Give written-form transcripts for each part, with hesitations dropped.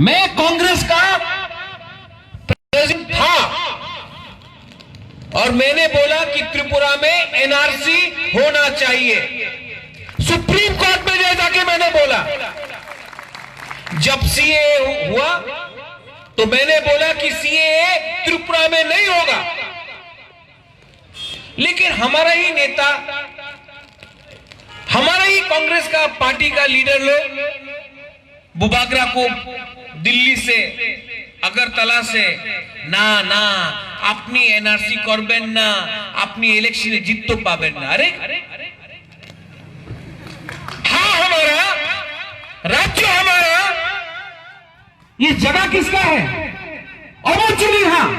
मैं कांग्रेस का प्रेसिडेंट था और मैंने बोला कि त्रिपुरा में एनआरसी होना चाहिए। सुप्रीम कोर्ट में जाके मैंने बोला, जब सीएए हुआ तो मैंने बोला कि सीएए त्रिपुरा में नहीं होगा। लेकिन हमारा ही नेता, हमारा ही कांग्रेस का पार्टी का लीडर लोग बुबागरा को दिल्ली से, अगरतला से ना ना अपनी एनआरसी करबेन ना, अपनी इलेक्शन जीत तो पाबेन ना। अरे हाँ, हमारा राज्य, हमारा ये जगह किसका है? अवचुनी, हाँ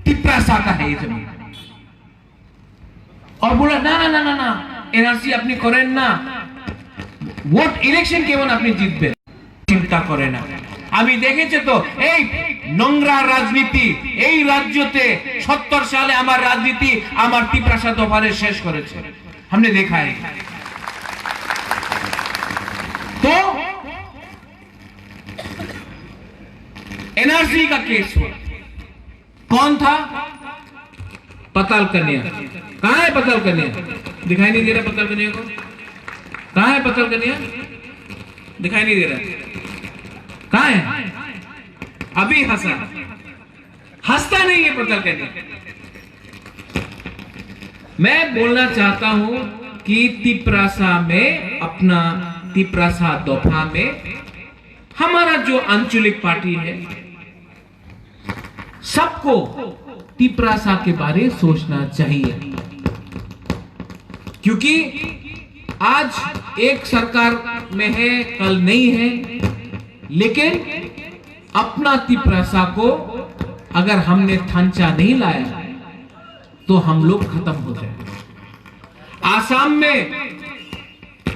तिप्रासा का है ये जमीन। और बोला ना ना ना ना ना एनआरसी अपनी करें ना, ভোট ইলেকশন কেমন আপনি জিতবেন চিন্তা করে না। আমি দেখেছি তো এই নোংরা রাজনীতি এই রাজ্যতে 70 সালে আমার রাজনীতি আমার ত্রিপ্রাসা দফারে শেষ করেছে। हमने देखा है। तो एनआरसी का केस हुआ, कौन था? पताल कन्या। कहां है पताल कन्या? दिखाई नहीं दे रहा पताल कन्या को। कहां है पताल कन्या? दिखाई नहीं दे रहा। कहां है? अभी हंसता नहीं है पताल कन्या। मैं बोलना चाहता हूं कि तिप्रासा में, अपना तिप्रासा दफा में हमारा जो आंचलिक पार्टी है, सबको तिप्रासा के बारे में सोचना चाहिए। क्योंकि आज एक सरकार में है, कल नहीं है, लेकिन अपना तिप्रासा को अगर हमने थांचा नहीं लाया तो हम लोग खत्म हो जाए। आसाम में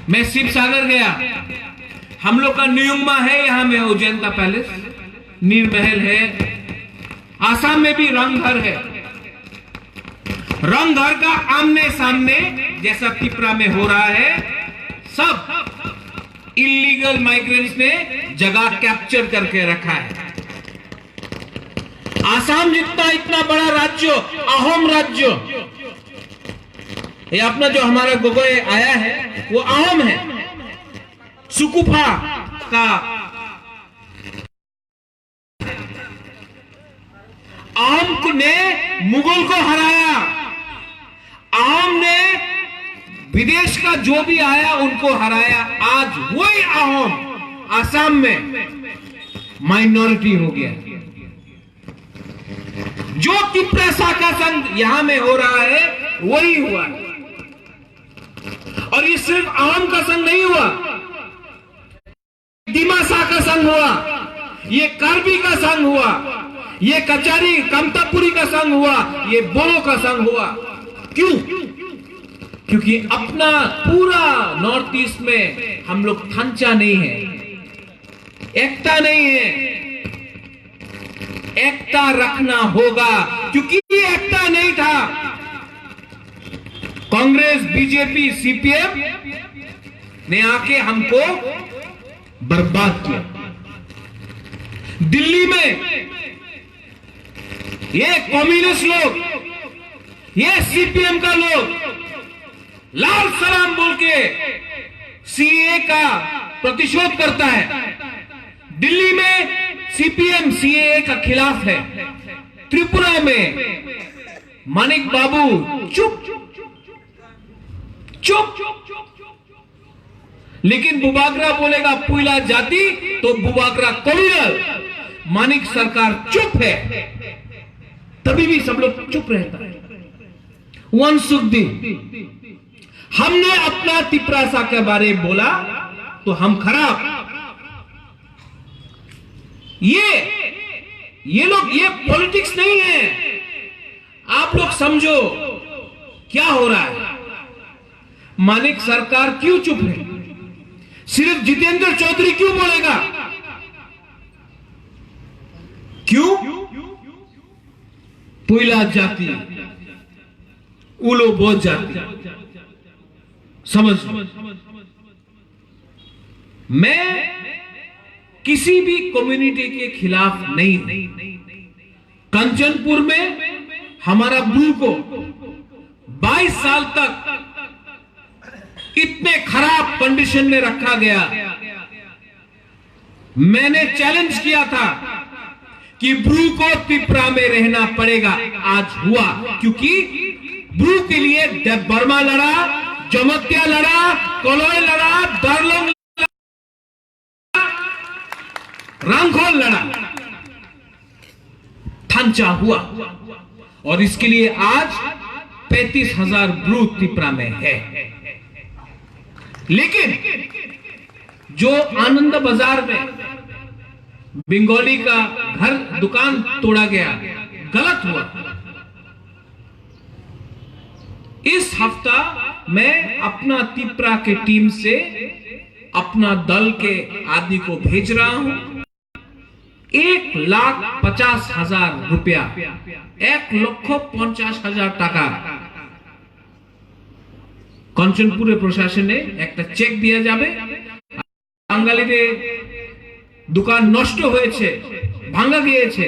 मैं शिवसागर गया, हम लोग का न्यूमा है, यहां में उजैनता पैलेस, नीर महल है। आसाम में भी रंगघर है। रंगघर का आमने सामने जैसा त्रिपुरा में हो रहा है, सब इलीगल माइग्रेंट्स ने जगह कैप्चर करके रखा है। आसाम जितना इतना बड़ा राज्य, अहोम राज्य, ये अपना जो हमारा गोगोई आया है वो अहोम है। सुकुफा का अहोम ने मुगल को हराया। अहोम ने विदेश का जो भी आया उनको हराया। आज वही अहोम आसाम में माइनॉरिटी हो गया। जो तिप्रासा का संघ यहां में हो रहा है वही हुआ। और ये सिर्फ अहोम का संघ नहीं हुआ, दिमासा का संघ हुआ, ये कार्बी का संघ हुआ, ये कचारी कमतापुरी का संघ हुआ, ये बोरो का संघ हुआ। क्यों? क्योंकि अपना पूरा नॉर्थ ईस्ट में हम लोग थांचा नहीं है, एकता नहीं है। एकता रखना होगा, क्योंकि ये एकता नहीं था। कांग्रेस, बीजेपी, सीपीएम ने आके हमको बर्बाद किया। दिल्ली में ये कम्युनिस्ट लोग, ये सीपीएम का लोग लाल सलाम बोल के सीए का प्रतिशोध करता है। दिल्ली में सीपीएम सीए का खिलाफ है। त्रिपुरा में मानिक बाबू चुप चुप, लेकिन बुबागरा बोलेगा पुइला जाति तो बुबागरा कम्युनल, मानिक सरकार चुप है, तभी भी सब लोग चुप रहता है। वन सुखदी, हमने अपना तिप्रासा के बारे में बोला तो हम खराब। ये लोग, ये पॉलिटिक्स नहीं है। आप लोग समझो क्या हो रहा है। मानिक सरकार क्यों चुप है? सिर्फ जितेंद्र चौधरी क्यों बोलेगा? क्यों? पुइला जाति, उलो बहुत जाति, समझ। मैं किसी भी कम्युनिटी के खिलाफ नहीं है। कंचनपुर में हमारा ब्रू को 22 साल तक इतने खराब कंडीशन में रखा गया। मैंने चैलेंज किया था कि ब्रू को त्रिपुरा में रहना पड़ेगा। आज हुआ, क्योंकि ब्रू के लिए देव बर्मा लड़ा, जमत्या लड़ा, कोलोय लड़ा, दार्लोंग लड़ा, रांगखोल लड़ा, थांचा हुआ, और इसके लिए आज 35,000 ब्रू त्रिपुरा में है। लेकिन जो आनंद बाजार में बंगाली का घर दुकान तोड़ा गया, गलत हुआ। इस हफ्ता मैं अपना त्रिपुरा के टीम से अपना दल के आदमी को भेज रहा हूं। 1,50,000 रुपया, 1,50,000 টাকা कंचनपुर प्रशासन ने एक चेक दिया जाबे। বাঙালিদের দোকান নষ্ট হয়েছে, ভাঙা গিয়েছে,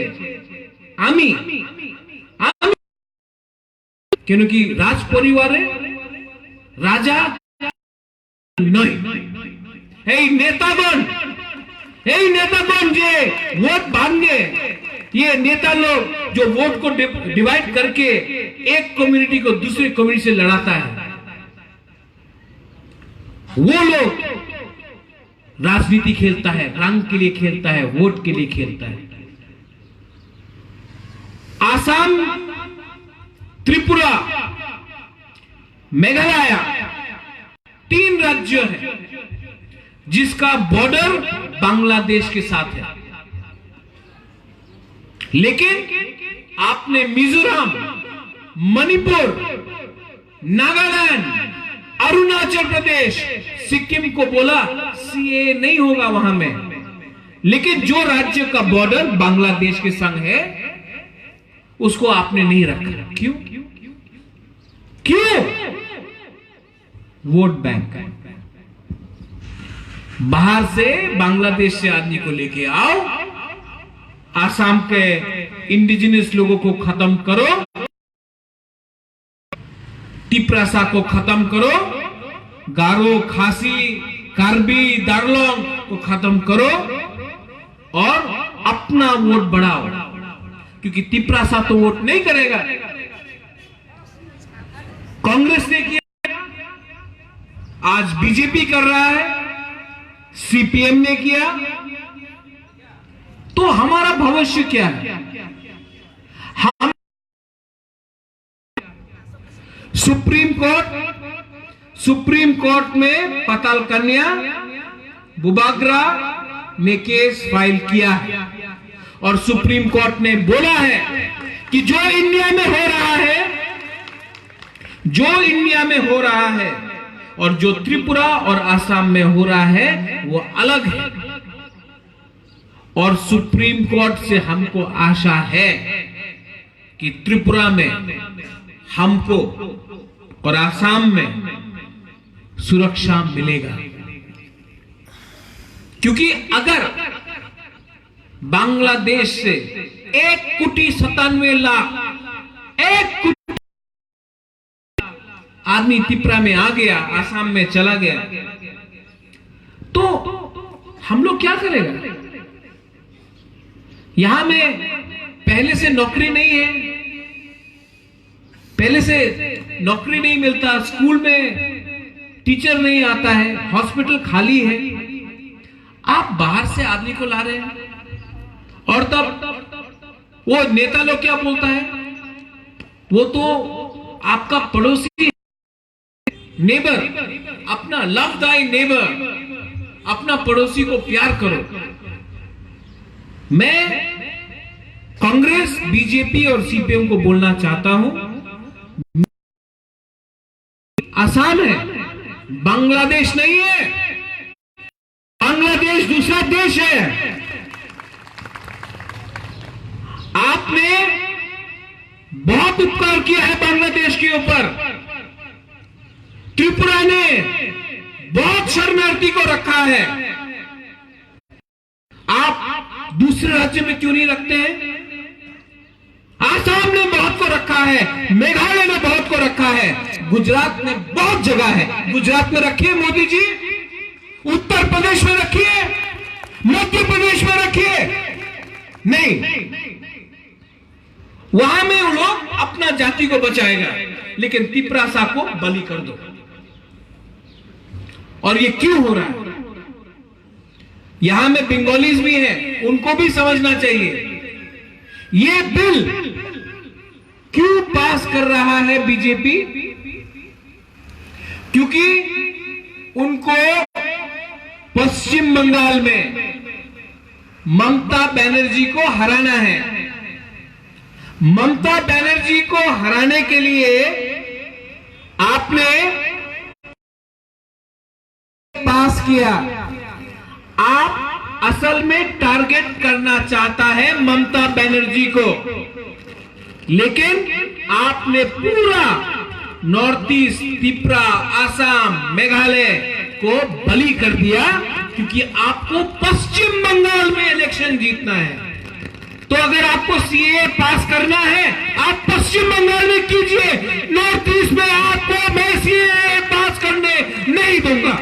আমি কেন কি রাজ পরিবারে রাজা নয়। এই নেতাগণ যে वोट भांगे, ये नेता लोग जो वोट को डिवाइड करके एक कम्युनिटी को दूसरी कम्युनिटी से लड़ाता है, वो लोग राजनीति खेलता है, रंग के लिए खेलता है, वोट के लिए खेलता है। आसाम, त्रिपुरा, मेघालय 3 राज्य है जिसका बॉर्डर बांग्लादेश के साथ है। लेकिन आपने मिजोरम, मणिपुर, नागालैंड, अरुणाचल प्रदेश, सिक्किम को बोला सीए नहीं होगा वहां में। लेकिन जो राज्य का बॉर्डर बांग्लादेश के संग है उसको आपने नहीं रखा। क्यों? Vote bank. बाहर से, बांग्लादेश से आदमी को लेके आओ, आसाम के इंडिजिनस लोगों को खत्म करो, त्रिपुरा को खत्म करो, गारो, खासी, कार्बी, दार्लोंग को खत्म करो और अपना वोट बढ़ाओ, क्योंकि त्रिपुरा तो वोट नहीं करेगा। कांग्रेस ने किया, आज बीजेपी कर रहा है, सीपीएम ने किया, तो हमारा भविष्य क्या है? हम सुप्रीम कोर्ट में पताल कन्या, बुबाग्रा ने केस फाइल किया है और सुप्रीम कोर्ट ने बोला है कि जो इंडिया में हो रहा है और जो त्रिपुरा और आसाम में हो रहा है वो अलग है। और सुप्रीम कोर्ट से हमको आशा है कि त्रिपुरा में हमको और आसाम में सुरक्षा मिलेगा, क्योंकि अगर बांग्लादेश से 1,97,00,000 आदमी त्रिपुरा में आ गया, आसाम में चला गया, तो हम लोग क्या करेगा? यहां में पहले से नौकरी नहीं है, पहले से नौकरी नहीं मिलता, स्कूल में टीचर नहीं आता है, हॉस्पिटल खाली है। आप बाहर से आदमी को ला रहे हैं और तब वो नेता लोग क्या बोलता है? वो तो आपका पड़ोसी, नेबर, अपना लव दाई नेबर, अपना पड़ोसी को प्यार करो। मैं कांग्रेस, बीजेपी और सीपीएम को बोलना चाहता हूं, आसाम है, बांग्लादेश नहीं है। बांग्लादेश दूसरा देश है। आपने बहुत उपकार किया है बांग्लादेश के ऊपर। त्रिपुरा ने बहुत शरणार्थी को रखा है आप दूसरे राज्य में क्यों नहीं रखते हैं? आसाम ने बहुत को रखा है, मेघालय ने बहुत को रखा है, गुजरात में बहुत जगह है। गुजरात में रखिए मोदी जी, उत्तर प्रदेश में रखिए, मध्य प्रदेश में रखिए। नहीं, वहां में वो लोग अपना जाति को बचाएगा, लेकिन तिपरासा को बलि कर दो। और ये क्यों हो रहा है? यहां में बंगालीज भी हैं, उनको भी समझना चाहिए ये बिल क्यों पास कर रहा है बीजेपी। क्योंकि उनको पश्चिम बंगाल में ममता बनर्जी को हराना है। ममता बनर्जी को हराने के लिए आपने पास किया। आप असल में टारगेट करना चाहता है ममता बनर्जी को, लेकिन आपने पूरा नॉर्थ ईस्ट, त्रिपुरा, आसाम, मेघालय को बलि कर दिया, क्योंकि आपको पश्चिम बंगाल में इलेक्शन जीतना है। तो अगर आपको सीए पास करना है, आप पश्चिम बंगाल में कीजिए। नॉर्थ ईस्ट में आपको मैं सीए पास करने नहीं दूंगा।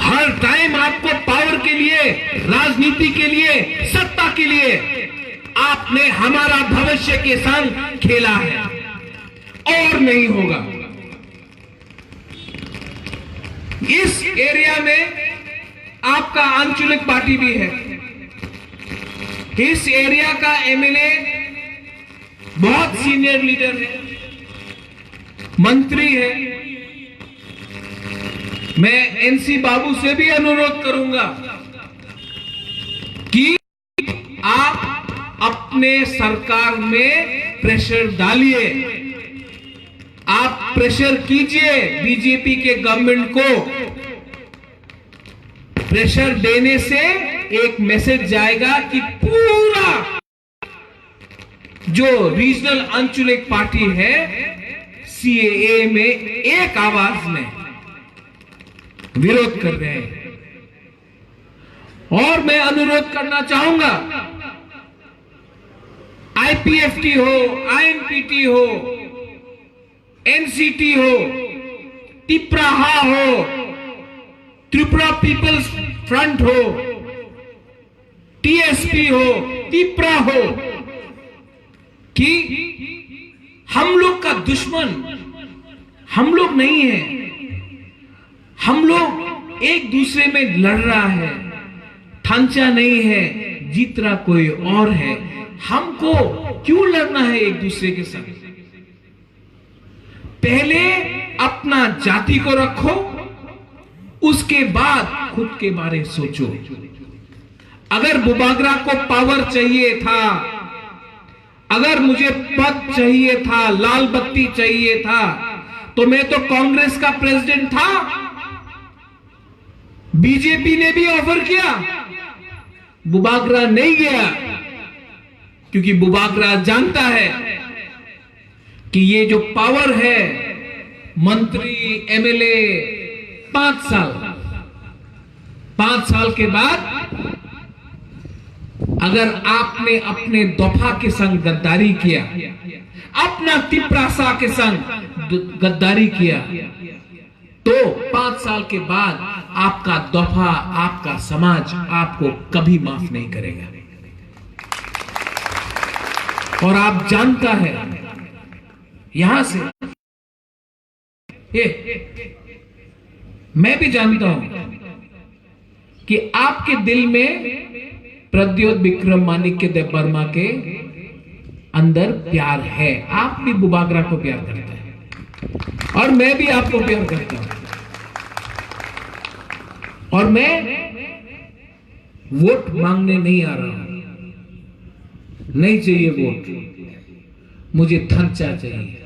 हर टाइम आपको पावर के लिए, राजनीति के लिए, सत्ता के लिए आपने हमारा भविष्य के संग खेला है, और नहीं होगा। इस एरिया में आपका आंचलिक पार्टी भी है। इस एरिया का एमएलए बहुत सीनियर लीडर है, मंत्री है। मैं एनसी बाबू से भी अनुरोध करूंगा कि आप अपने सरकार में प्रेशर डालिए, आप प्रेशर कीजिए। बीजेपी के गवर्नमेंट को प्रेशर देने से एक मैसेज जाएगा कि पूरा जो रीजनल आंचलिक पार्टी है सीएए में एक आवाज में विरोध कर रहे हैं। और मैं अनुरोध करना चाहूंगा, आईपीएफटी हो, आईएनपीटी हो, एनसीटी हो, तिपराहा हो, त्रिपुरा पीपल्स फ्रंट हो, टीएसपी हो, तिपरा हो, कि हम लोग का दुश्मन हम लोग नहीं है। हम लोग एक दूसरे में लड़ रहा है, थांचा नहीं है, जीत रहा कोई और है। हमको क्यों लड़ना है एक दूसरे के साथ? पहले अपना जाति को रखो, उसके बाद खुद के बारे में सोचो। अगर बुबागरा को पावर चाहिए था, अगर मुझे पद चाहिए था, लाल बत्ती चाहिए था, तो मैं तो कांग्रेस का प्रेसिडेंट था। बीजेपी ने भी ऑफर किया, बुबागरा नहीं गया, क्योंकि बुबागरा जानता है कि ये जो पावर है, मंत्री, एमएलए, 5 साल के बाद अगर आपने अपने दफा के संग गद्दारी किया, अपना तिपरासा के संग गद्दारी किया, तो 5 साल के बाद आपका दफा, आपका समाज आपको कभी माफ नहीं करेगा। और आप जानता है, यहां से मैं भी जानता हूं कि आपके दिल में प्रद्योत विक्रम माणिक्य देबबर्मा के अंदर प्यार है। आप भी बुबागरा को प्यार करते हैं, और मैं भी आपको प्यार करता हूं। और मैं वोट मांगने नहीं आ रहा हूं, नहीं चाहिए वोट, मुझे थांचा चाहिए,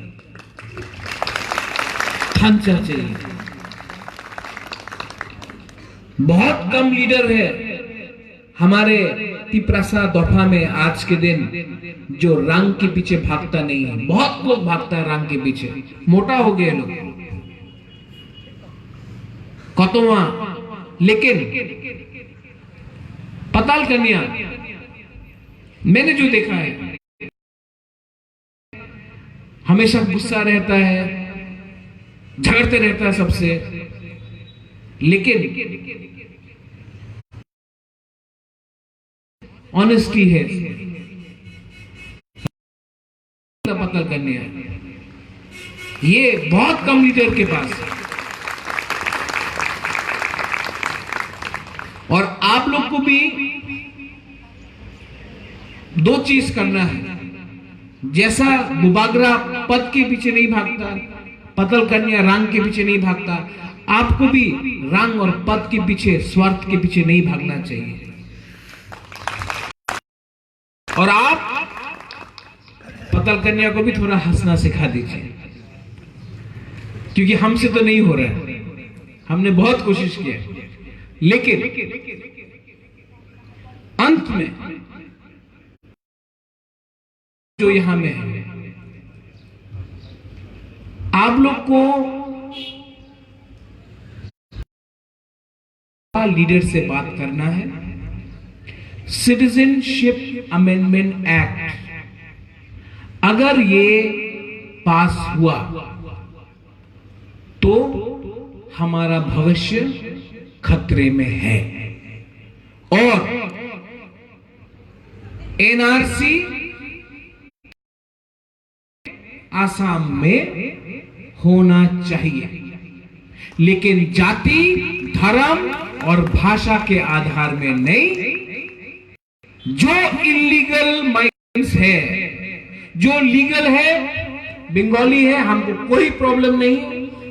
थांचा चाहिए। बहुत कम लीडर है हमारे तिपरासा दफा में आज के दिन जो रंग के पीछे भागता नहीं है। बहुत लोग भागता है रंग के पीछे, मोटा हो गए लोग। कतवा लेकिन पताल कन्या मैंने जो देखा है, हमेशा गुस्सा रहता है, झगड़ते रहता है सबसे, लेकिन ऑनेस्टी है। पताल कन्या ये बहुत कम लीडर के पास है। और आप लोग को भी दो चीज करना है। जैसा बुबागरा पद के पीछे नहीं भागता, पताल कन्या रंग के पीछे नहीं भागता, आपको भी रंग और पद के पीछे, स्वार्थ के पीछे नहीं भागना चाहिए। और आप पताल कन्या को भी थोड़ा हंसना सिखा दीजिए, क्योंकि हमसे तो नहीं हो रहा है, हमने बहुत कोशिश की है, लेकिन अंत में जो यहां में है, आप लोग को लीडर से बात करना है। सिटीजनशिप अमेंडमेंट एक्ट अगर ये पास हुआ तो हमारा भविष्य खतरे में है। और एनआरसी आसाम में होना चाहिए, लेकिन जाति, धर्म और भाषा के आधार में नहीं। जो इलीगल माइग्रेंट्स है, जो लीगल है, बंगाली है, हमको कोई प्रॉब्लम नहीं,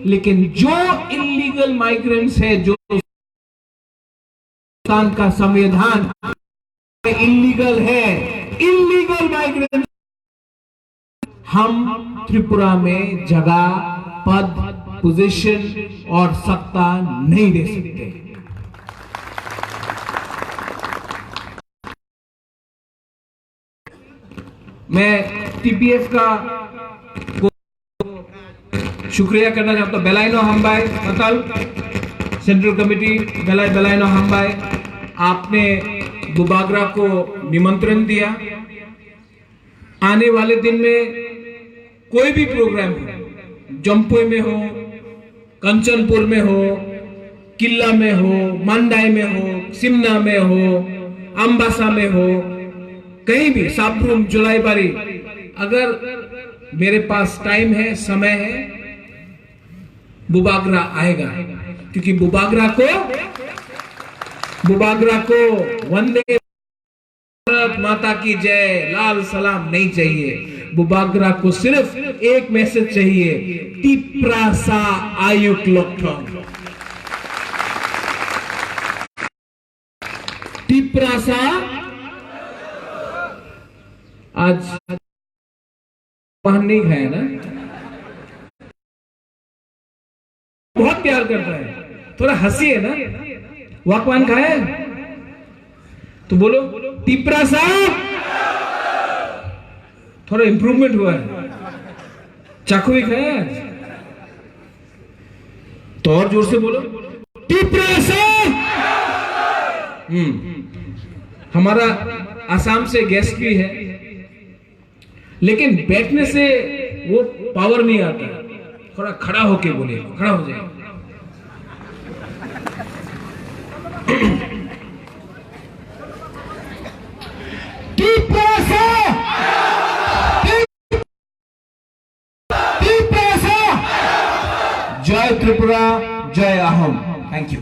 लेकिन जो इलीगल माइग्रेंट्स है, जो पाकिस्तान का संविधान इलीगल है, इलीगल माइग्रेंट, हम त्रिपुरा में जगह, पद, पोजीशन और सत्ता नहीं दे सकते। मैं टीपीएफ का शुक्रिया करना चाहता हूं। बेलाइनो हम्बाई पताल सेंट्रल कमेटी बेलाइनो हम्बाई, आपने बुबागरा को निमंत्रण दिया। आने वाले दिन में कोई भी प्रोग्राम हो, जम्पुई में हो, कंचनपुर में हो, किल्ला में हो, मंडाई में हो, सिमना में हो, अंबासा में हो, कहीं भी, साबरूम, जुलाईबारी, अगर मेरे पास टाइम है, समय है, बुबागरा आएगा। क्योंकि बुबागरा को वंदे भारत माता की जय, लाल सलाम नहीं चाहिए। बुबागरा को सिर्फ एक मैसेज चाहिए, तिप्रासा आयुक लोकथम, तिप्रासा। आज पान नहीं खाया ना, बहुत प्यार करता है, थोड़ा हंसी है ना, वाकवान खाया है तो बोलो तिप्रासा। थोड़ा इंप्रूवमेंट हुआ है। चाकू भी खाया है तो और जोर से बोलो तिप्रासा। हमारा आसाम से गेस्ट भी है, लेकिन बैठने से वो पावर नहीं आता, थोड़ा खड़ा होके बोले, खड़ा हो जाए। जय त्रिपुरा, जय अहम। Thank you.